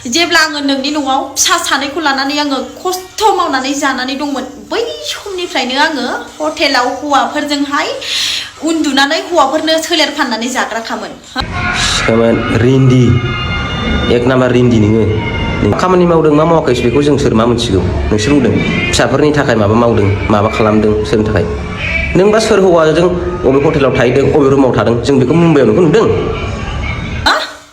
जेब्ला आङो नोंनि न'आव फिसा सानैखौ लानानै आङो खस्थ' मावनानै जानानै दंमोन बै समनिफ्रायनो आङो हटेलाव हौवाफोरजोंहाय उन्दुनानै हौवाफोरनो सोलेर फाननानै जाग्राखामोन। सोमोन रिन्दि एक नाम्बार रिन्दि नोङो खामानि मावदों मा मावाखै बेखौ जों सोर मा मोनथिगौ नोंसोर बुंदों फिसाफोरनि थाखाय माबा मावदों माबा खालामदों सोरनि थाखाय नोंबा सोर हौवाजों बबे हटेलाव थाहैदों बबे रुमाव थादों जों बेखौ मुम्बाइआव नोंखौ नुदों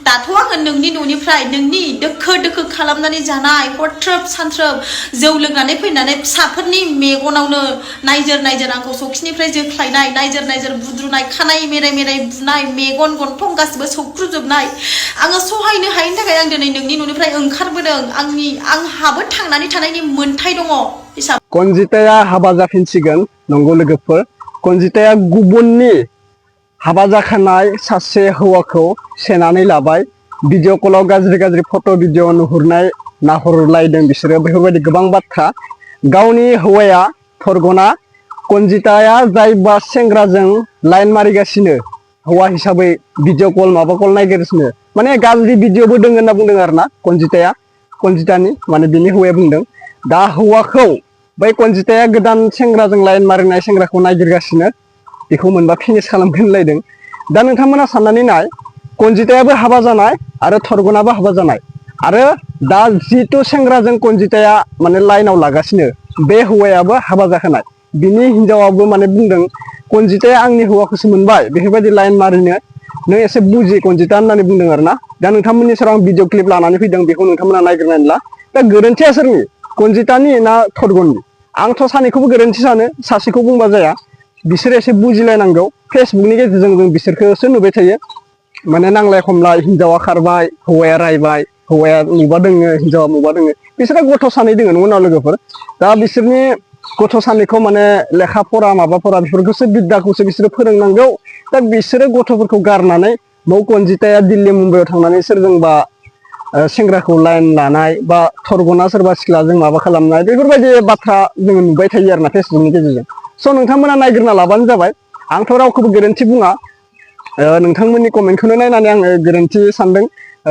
दाथ' आङो नोंनि न'निफ्राय नोंनि दोखो दोखो खालामनानै जानाय हरथ्रोब सानथ्रोब जौ लोंनानै फैनानै फिसाफोरनि मेगनावनो नायजोर नायजोर आंखौ सखिनिफ्राय जोख्लायनाय नायजोर नायजोर बुद्रुनाय खानाय मेराय मेराय बुनाय मेगन गन्थं गासिबो सौख्रुजोबनाय आङो सहायनो हायैनि थाखाय आं दिनै नोंनि न'निफ्राय ओंखारबोदों आंहाबो थांनानै थानायनि मोन्थाय दङ हिसाब कनजिताया हाबा जाफिनसिगोन नंगौ लोगोफोर कनजिताया गुबुननि हाबा जाखानाय सासे हौवाखौ सेनानै लाबाय भिडिअ कलाव गाज्रि गाज्रि फट' भिडिअ नाहरलायदों बिसोरो बेफोरबायदि गोबां बाथ्रा गावनि हौवाया थरगना कनजिताया जायबा सेंग्राजों लाइन मारिगासिनो हौवा हिसाबै भिडिअ कल माबा कल नायगासिनो माने गाज्रि भिडिअबो दोङ होनना बुंदों आरोना कनजितानि माने बिनि हौवाया बुंदों दा हौवाखौ बै कनजिताया गोदान सेंग्राजों लाइन मारिनाय सेंग्राखौ नागिरगासिनो बेखौ मोनबा फिनिश खालामगोन होनलायदों दा नोंथांमोना साननानै नाय कनजितायाबो हाबा जानाय आरो थरगनाबो हाबा जानाय आरो दा जिथु सेंग्राजों कनजिताया माने लाइनाव लागासिनो बे हौवायाबो हाबा जाखानाय बिनि हिनजावाबो माने बुंदों कनजिताया आंनि हौवाखौसो मोनबाय बेफोरबायदि लाइन मारिनो नों एसे बुजि कनजिता होननानै बुंदों आरोना दा नोंथांमोननि सेराव आं भिडिअ क्लिप लानानै फैदों बेखौ नोंथांमोना नायग्रोनानै ला दा गोरोन्थिया सोरनि कनजितानि ना थरगननि आंथ' सानैखौबो गोरोन्थि सानो सासेखौ बुंबा जाया बिसोर एसे बुजिलायनांगौ फेसबुकनि गेजेरजों जों बिसोरखौसो नुबाय थायो माने नांलाय खमलाय हिनजावा खारबाय हौवाया रायबाय हौवाया मुबा दोङो हिनजावा मुबा दोङो बिसोरो गथ' सानै दोङो नंगौना लोगोफोर दा बिसोरनि गथ' सानैखौ माने लेखा फरा माबा फरा बेफोरखौसो बिद्दाखौसो बिसोरो फोरोंनांगौ दा बिसोरो गथ'फोरखौ गारनानै बाव कनजिताया दिल्ली मुम्बाइआव थांनानै सोरजोंबा सेंग्राखौ लाइन लानाय बा थरगना सोरबा सिख्लाजों माबा खालामनाय बेफोरबायदि बाथ्रा जोङो नुबाय थायो आरोना फेसबुकनि गेजेरजों स' नोंथांमोना नायग्रोना लाबानो जाबाय आंथ' रावखौबो गोरोन्थि बुङा नोंथांमोननि कमेन्टखौनो नायनानै आङो गोरोन्थि सानदों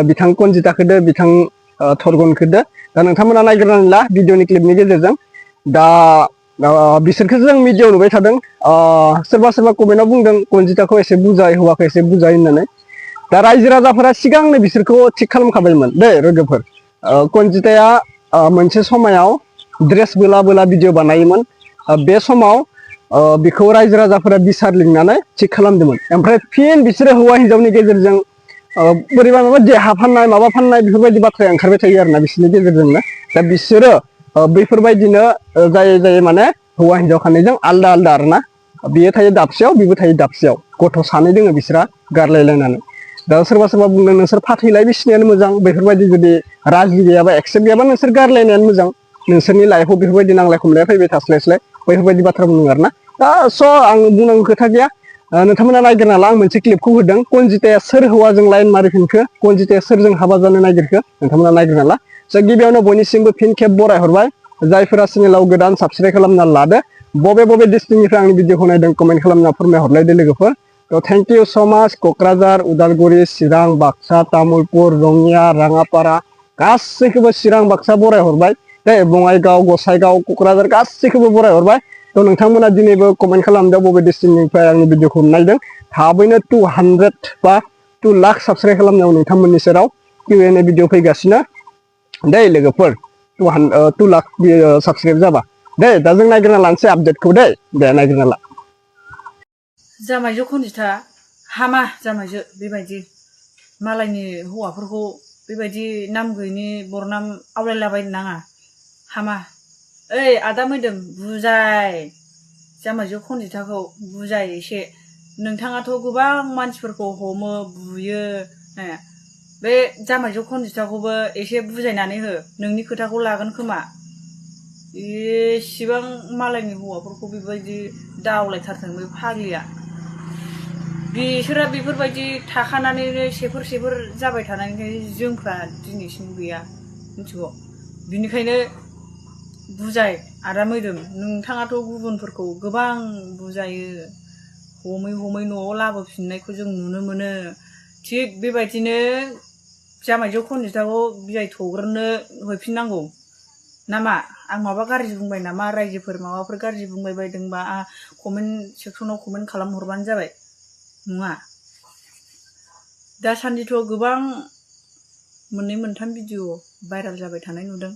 बिथां कनजिताखौदो बिथां थरगनखौदो दा नोंथांमोना नायग्रोनानै ला भिडिअनि क्लिपनि गेजेरजों दा बिसोरखौ जों भिडिअ नुबाय थादों सोरबा सोरबा कमेन्टआव बुंदों कनजिताखौ एसे बुजाय हौवाखौ एसे बुजाय होननानै दा रायजो राजाफोरा सिगांनो बिसोरखौ थिग खालामखाबायमोन दै लोगोफोर कनजिताया मोनसे समायाव ड्रेस बोला बोला भिडिअ बानायोमोन बे समाव बिखौ रायजो राजाफोरा बिसार लिंनानै थिग खालामदोंमोन ओमफ्राय फिन बिसोरो हौवा हिनजावनि गेजेरजों बोरैबा माबा देहा फाननाय माबा फाननाय बेफोरबायदि बाथ्राया ओंखारबाय थायो आरोना बिसोरनि गेजेरजोंनो दा बिसोरो बैफोरबायदिनो जाय जाय माने हौवा हिनजाव खानैजों आलदा आलदा आरोना बियो थायो दाबसेयाव बिबो थायो दाबसेयाव गथ' सानै दोङो बिसोरा गारलायलायनानै दा सोरबा सोरबा बुंदों नोंसोर फाथैलाय बिसिनायानो मोजां बेफोरबायदि जुदि राजि गैयाबा एक्सेप्ट गैयाबा नोंसोर गारलायनायानो मोजां नोंसोरनि लाइफआव बेफोरबायदि नांलाय खमलाया फैबाय थास्लायस्लाय बेफोरबायदि बाथ्रा बुंदों आरोना दा स' आं बुंनांगौ खोथा गैया नोंथांमोना नायग्रोना ला आं मोनसे क्लिपखौ होदों कनजिताया सोर हौवाजों लाइन मारिफिनखो कनजिताया सोरजों हाबा जानो नागिरखो नोंथांमोना नायग्रोना ला स' गिबियावनो बयनिसिमबो फिन खेब बरायहरबाय जायफोरा चेनेलाव गोदान साबसक्राइब खालामना लादो बबे बबे डिस्ट्रिक्टनिफ्राय आंनि भिडिअखौ नायदों कमेन्ट खालामना फोरमायहरलायदो लोगोफोर थ' थेंक इउ स' माच क'क्राझार उदालगुरि चिरां बाक्सा तामुलपुर रङिया राङापारा गासैखौबो चिरां बाक्सा बरायहरबाय दे बङाइगाव गसाइगाव क'क्राझार गासैखौबो बरायहरबाय थ' नोंथांमोना दिनैबो कमेन्ट खालामदों बबे डिस्ट्रिक्टनिफ्राय आंनि भिडिअखौ नायदों थाबैनो 200 बा 2 लाख साबसक्राइब खालामनायाव नोंथांमोननि सेराव Q&A भिडिअ फैगासिनो दे लोगोफोर 2 लाख साबसक्राइब जाबा दे दा जों नायग्रोना लानोसै आपडेटखौ दे नायग्रोना ला जामाइजो कनजिता हामा जामाइजो बेबायदि मालायनि हौवाफोरखौ बेबायदि नाम गैयिनि बरनाम आवलायलाबायनो नाङा हामा ओइ आदा मोदोम बुजाय जामाइजो कनजिताखौ बुजाय एसे नोंथाङाथ' गोबां मानसिफोरखौ हमो बुयो बे जामाइजो कनजिताखौबो एसे बुजायनानै हो नोंनि खोथाखौ लागोन खोमा एसेबां मालायनि हौवाफोरखौ बेबायदि दावलायथारथों बे फाग्लिया बिसोरा बेफोरबायदि थाखानानैनो सेफोर जाबाय थानायनिखायनो जोंफ्रा दिनैसिम गैया मिथिगौ बिनिखायनो बुजाय आदा मोदोम नोंथाङाथ' गुबुनफोरखौ गोबां बुजायो हमै न'आव लाबोफिननायखौ जों नुनो मोनो थिग बेबायदिनो जामाइजो खनजिथाखौ बिलाइ थग्रोनो हैफिननांगौ नामा आं माबा गाज्रि बुंबाय नामा रायजोफोर माबाफोर गाज्रि बुंबाय बायदोंबा कमेन्ट सेक्सनाव कमेन्ट खालामहरबानो जाबाय नङा दासान्दिथ' गोबां मोननै मोनथाम भिडिअ भाइराल जाबाय थानाय नुदों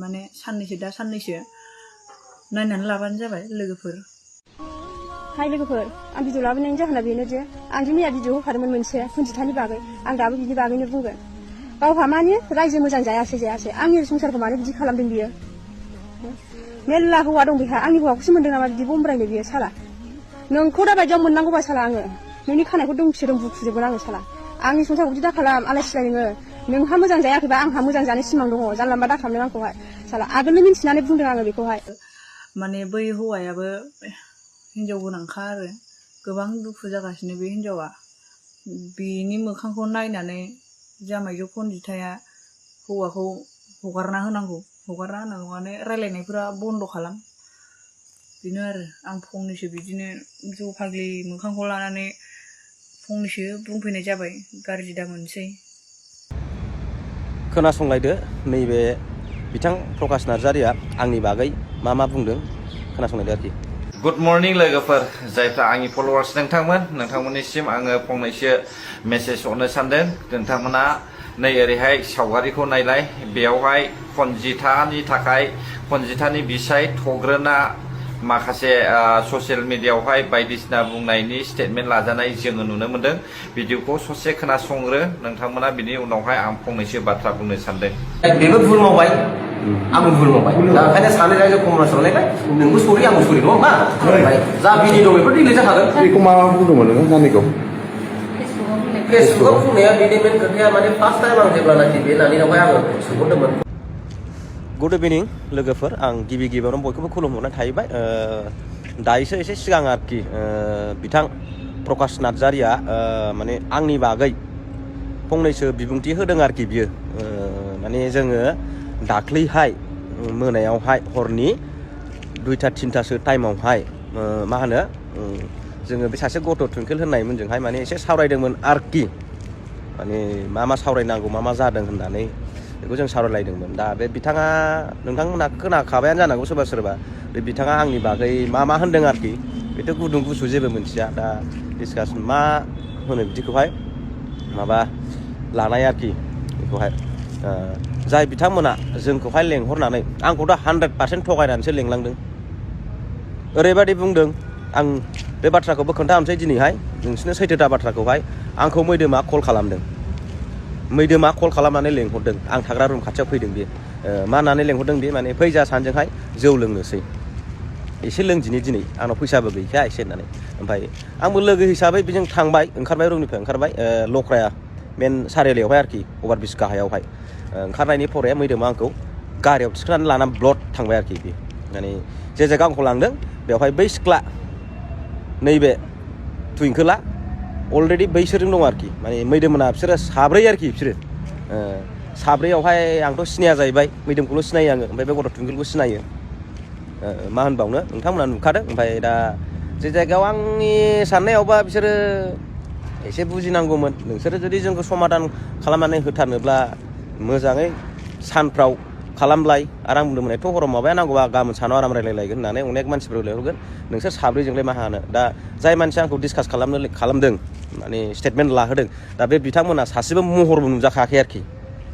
माने साननैसो नायनानै लाबानो जाबाय लोगोफोर हाय लोगोफोर आं भिडिअ लाबोनायनि जाहोना बेनो जे आं जे मैया भिडिअ होखादोंमोन मोनसे खनजिथानि बागै आं दाबो बिनि बागैनो बुंगोन गावहा माने रायजो मोजां जायासै आंनि संसारखौ मानो बिदि खालामदों बियो मेल्ला हौवा दं बेहा आंनि हौवाखौसो मोनदों नामा बिदि बमब्रायनो बियो साला नोंखौ दा बायदियाव मोननांगौबा साला आङो नोंनि खानायखौ दोंसे बुखुजोबगोन आङो साला आंनि संसारखौ बिदि दा खालाम आलाय सिलाय नोंहा मोजां जायाखैबा आंहा मोजां जानो सिमां दङ जानला मोनला दा खालामदों आंखौहाय साला आगोलनो मिन्थिनानै बुंदों आङो बेखौहाय माने बै हौवायाबो हिनजाव गोनांखा आरो गोबां दुखु जागासिनो बे हिनजावा बिनि मोखांखौ नायनानै जामाइजो खनजिथाया हौवाखौ हगारना होनांगौ माने रायलायनायफोरा बन्द' खालाम बेनो आरो आं फंनैसो बिदिनो जौ फाग्लि मोखांखौ लानानै फंनैसो बुंफैनाय जाबाय गाज्रि दा मोनसै खोनासंलायदो नैबे बिथां प्रकाश नार्जारिया आंनि बागै मा बुंदों खोनासंलायदो आरोखि गुड मर्निं लोगोफोर जायफ्रा आंनि फलोवार्स नोंथांमोननिसिम आङो फंनैसो मेसेज हरनो सानदों नोंथांमोना नै ओरैहाय सावगारिखौ नायलाय बेयावहाय खनजिथानि बिसाय थग्रोना माखासे ससियेल मिडियायावहाय बायदिसिना बुंनायनि स्टेटमेन्ट लाजानाय जोङो नुनो मोनदों भिडिअखौ ससे खोनासंग्रो नोंथांमोना बिनि उनावहाय आं फंनैसो बाथ्रा बुंनो सानदों बेबो भुल मावबाय आंबो भुल मावबाय दा ओंखायनो सानै रायजो कमर्स लायबाय नोंबो सरि आंबो सरि नङा होमबा जा भिडिअ दं बेफोर डिलिट जाखागोन बेखौ मा बुंदोंमोन नोङो नानिखौ फेसबुकाव बुंनाया बेनि मेन खोथाया माने फार्स्ट टाइम आं जेब्लानाखि बे नानिनावहाय आङो सोंहरदोंमोन गुड इभिनिं लोगोफोर आं गिबियावनो बयखौबो खुलुमहरनाय थाहैबाय दायोसो एसे सिगां आरोखि बिथां प्रकाश नार्जारिया माने आंनि बागै फंनैसो बिबुंथि होदों आरोखि बियो माने जोङो दाख्लैहाय मोनायावहाय हरनि 2-3 टाइमावहाय मा होनो जोङो बे सासे गथ' ट्विंकेल होननायमोनजोंहाय माने एसे सावरायदोंमोन आरोखि माने मा सावरायनांगौ मा जादों होननानै बेखौ जों सावरायलायदोंमोन दा बे बिथाङा नोंथांमोना खोनाखाबायानो जानांगौ सोरबा बे बिथाङा आंनि बागै मा होनदों आरोखि बेथ' गुदुं गुसु जेबो मोनथिया दा डिसकासन मा होनो बिदिखौहाय माबा लानाय आरोखि बेखौहाय जाय बिथांमोना जोंखौहाय लेंहरनानै आंखौ दा 100% थगायनानैसो लेंलांदों ओरैबायदि बुंदों आं बे बाथ्राखौबो खोन्थाहरनोसै दिनैहाय नोंसिनो सैथोथा बाथ्राखौहाय आंखौ मैदोमा कल खालामदों मैदोमा कल खालामनानै लेंहरदों आं थाग्रा रुम खाथियाव फैदों बे मा होननानै लेंहरदों बे माने फैजा सानजोंहाय जौ लोंनोसै एसे लोंदिनि दिनै आंनाव फैसाबो गैखाया एसे होननानै ओमफ्राय आंबो लोगो हिसाबै बेजों थांबाय ओंखारबाय रुमनिफ्राय ओंखारबाय लख्राया मेन सारियालियावहाय आरोखि अभारब्रिज गाहायावहाय ओंखारनायनि फराया मैदोमा आंखौ गारियाव थिखांनानै लानानै ब्लड थांबाय आरोखि बे माने जे जायगा आंखौ लांदों बेवहाय बै सिख्ला नैबे ट्विंकेला अलरेडि बैसोरजों दं आरोखि माने मैदोमोना बिसोरो साब्रै आरोखि बिसोरो साब्रैयावहाय आंथ' सिनाया जाहैबाय मैदोमखौल' सिनायो आङो ओमफ्राय बे गथ' ट्विंकेलखौ सिनायो मा होनबावनो नोंथांमोना नुखादों ओमफ्राय दा जे जायगायाव आंनि साननायावबा बिसोरो एसे बुजिनांगौमोन नोंसोरो जुदि जोंखौ समाधान खालामनानै होथारनोब्ला मोजाङै सानफ्राव खालामलाय आरो आं बुंदोंमोन एथ' हराव माबाया नांगौबा गाबोन सानाव आराम रायलायलायगोन होननानै अनेक मानसिफोर लेंहरगोन नोंसोर साब्रैजोंलाय मा हानो दा जाय मानसिया आंखौ डिसकास खालामदों माने स्टेटमेन्ट लाहोदों दा बे बिथांमोना सासेबो महरबो नुजाखायाखै आरोखि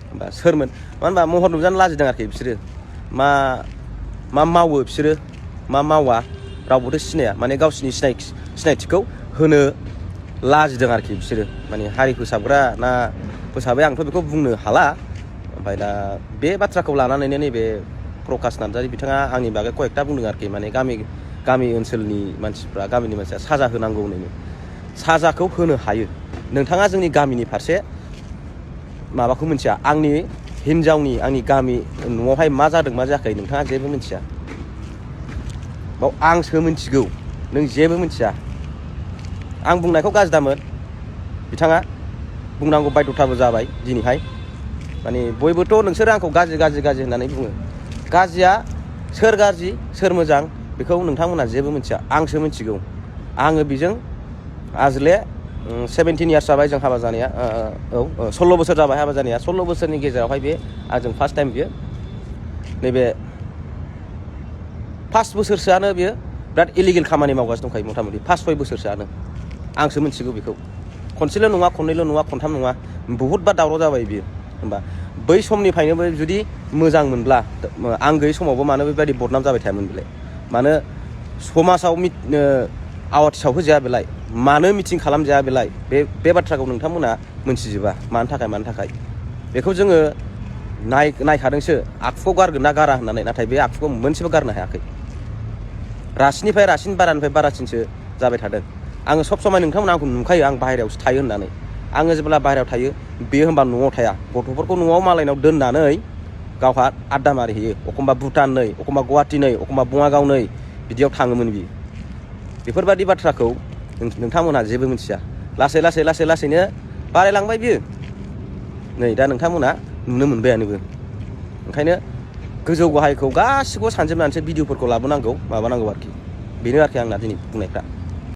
होमबा सोरमोन मानो होनबा महर नुजानो लाजिदों आरोखि बिसोरो मा मावो बिसोरो मा मावा रावबोथ' सिनाया माने गावसिनि सिनायथिखौ होनो लाजिदों आरोखि बिसोरो माने हारि फोसाबग्रा ना फोसाबै आंथ' बेखौ बुंनो हाला ओमफ्राय दा बे बाथ्राखौ लानानैनो नैबे प्रकाश नार्जारि बिथाङा आंनि बागै कयेकथा बुंदों आरोखि माने गामि ओनसोलनि गामिनि मानसिया साजा होनांगौ होननानै साजाखौ होनो हायो नोंथाङा जोंनि गामिनि फारसे माबाखौ मिथिया आंनि हिनजावनि आंनि गामि न'आवहाय मा जादों मा जायाखै नोंथाङा जेबो मिथिया बाव आंसो मिथिगौ नों जेबो मिथिया आं बुंनायखौ गाज्रि दामोन बिथाङा बुंनांगौ बायध'थाबो जाबाय दिनैहाय माने बयबोथ' नोंसोरो आंखौ गाज्रि होननानै बुङो गाज्रिया सोर गाज्रि सोर मोजां बेखौ नोंथांमोना जेबो मिथिया आंसो मिथिगौ आङो बेजों आजले 17 इयार्स जाबाय जों हाबा जानाया 16 बोसोर जाबाय हाबा जानाया 16 बोसोरनि गेजेरावहाय बे आंजों फार्स्ट टाइम बियो नैबे 5 बोसोरसोआनो बियो बिराद इलिगेल खामानि मावगासिनो दंखायो मथा मथि 5-6 बोसोरसोआनो आंसो मिथिगौ बेखौ खनसेल' नङा खननैल' नङा खनथाम नङा बहुतबार दावराव जाबाय बियो होमबा बै समनिफ्रायनो जुदि मोजां मोनब्ला आं गैयै समावबो मानो बेबायदि बदनाम जाबाय थायामोन बेलाय मानो समाजाव आवाथिसाव होजाया बेलाय मानो मिटिं खालामजाया बेलाय बे बाथ्राखौ नोंथांमोना मोनथिजोबा मानो थाखाय बेखौ जोङो नायखादोंसो आखुखौ गारगोन ना गारा होननानै नाथाय बे आखुखौ मोनसेबो गारनो हायाखै रासिननिफ्राय रासिन बारानिफ्राय बारासिनसो जाबाय थादों आङो सब समाय नोंथांमोना आंखौ नुखायो आं बाहेरायावसो थायो होननानै आङो जेब्ला बाहेरायाव थायो बेयो होनबा न'आव थाया गथ'फोरखौ न'आव मालायनाव दोननानै गावहा आड्डा मारिहैयो एखमबा भुटान नै एखमबा गुवाहाटि नै एखमबा बङाइगाव नै बिदियाव थाङोमोन बियो बेफोरबायदि बाथ्राखौ नोंथांमोनहा जेबो मिथिया लासैनो बारायलांबाय बियो नै दा नोंथांमोना नुनो मोनबायानोबो ओंखायनो गोजौ गाहायखौ गासिखौबो सानजोबनानैसो भिडिअफोरखौ लाबोनांगौ माबानांगौ आरोखि बेनो आरोखि आंना दिनै बुंनायफ्रा